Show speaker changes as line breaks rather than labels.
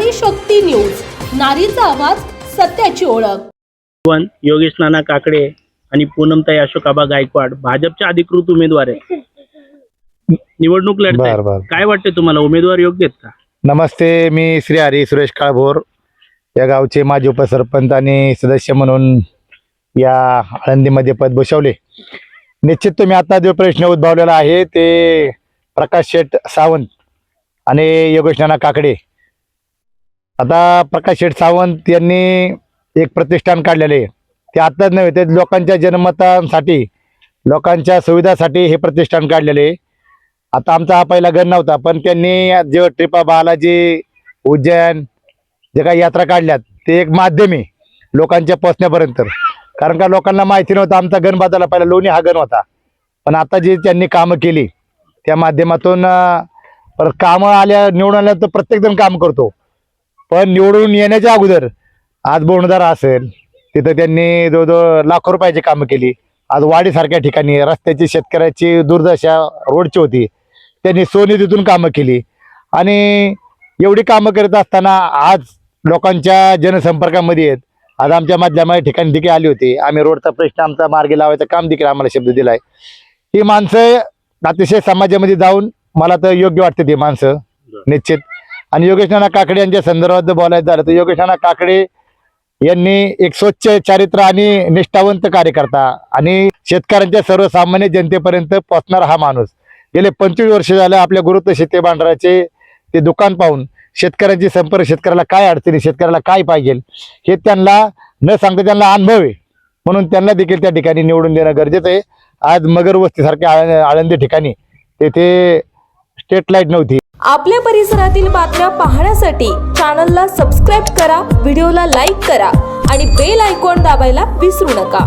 नारी शक्ती न्यूज, नारीचा आवाज, सत्याची ओळख.
योगेश नाना काकडे आणि पूनमताई अशोकाबा गायकवाड भाजपच्या अधिकृत उमेदवार आहे. निवडणूक लढतायत. काय वाटते तुम्हाला, उमेदवार योग्य आहेत का?
नमस्ते, मी श्री हरी सुरेश काळभोर, या गावचे माजी उपसरपंच आणि सदस्य म्हणून या आळंदीमध्ये पद भूषवले. निश्चित तुम्ही आता जो प्रश्न उद्भवलेला आहे ते प्रकाश शेठ सावंत आणि योगेश नाना काकडे. आता प्रकाश शेठ सावंत यांनी एक प्रतिष्ठान काढलेले, ते आताच नव्हे, ते लोकांच्या जनमतांसाठी, लोकांच्या सुविधासाठी हे प्रतिष्ठान काढलेले. आता आमचा हा पहिला गण नव्हता, पण त्यांनी जे ट्रिपा बालाजी, उज्जैन, जे काही यात्रा काढल्यात ते एक माध्यम आहे लोकांच्या पोचण्यापर्यंत. कारण का लोकांना माहिती नव्हतं आमचा गण बाजारला पहिला लोणी हा गण होता, पण आता जी त्यांनी कामं केली त्या माध्यमातून परत कामं आल्या, निवडून आल्या तर प्रत्येकजण काम करतो. पण निवडून येण्याच्या अगोदर आज बोंडदारा असेल तिथं त्यांनी जवळजवळ लाखो रुपयाची कामं केली. आज वाडीसारख्या ठिकाणी रस्त्याची, शेतकऱ्याची दुर्दशा रोडची होती, त्यांनी स्वनिधीतून कामं केली. आणि एवढी कामं करत असताना आज लोकांच्या जनसंपर्कामध्ये आहेत. आज आमच्या माध्यमाच्या ठिकाणी देखील आली होती, आम्ही रोडचा प्रश्न आमचा मार्गी लावायचं काम देखील आम्हाला शब्द दिलाय. ही माणसं अतिशय समाजामध्ये जाऊन मला तर योग्य वाटते ती माणसं निश्चित. आणि योगेश नाना काकडे यांच्या संदर्भात बोलायचं झालं तर योगेश नाना काकडे यांनी एक स्वच्छ चारित्र्य आणि निष्ठावंत कार्यकर्ता आणि शेतकऱ्यांच्या सर्वसामान्य जनतेपर्यंत पोहोचणारा हा माणूस. गेले 25 वर्ष झालं आपल्या गुरुत्व शेती भांडाराचे ते दुकान पाहून शेतकऱ्यांची संपर्क, शेतकऱ्याला काय अडचणी, शेतकऱ्याला काय पाहिजे हे त्यांना न सांगता त्यांना अनुभव आहे, म्हणून त्यांना देखील त्या ठिकाणी निवडून देणं गरजेचं आहे. आज मगर वस्तीसारख्या आळंदी ठिकाणी तेथे स्ट्रीट लाईट नव्हती.
आपल्या परिसरातील बातम्या पाहण्यासाठी चॅनलला सबस्क्राईब करा, व्हिडिओला लाईक करा आणि बेल आयकॉन दाबायला विसरू नका.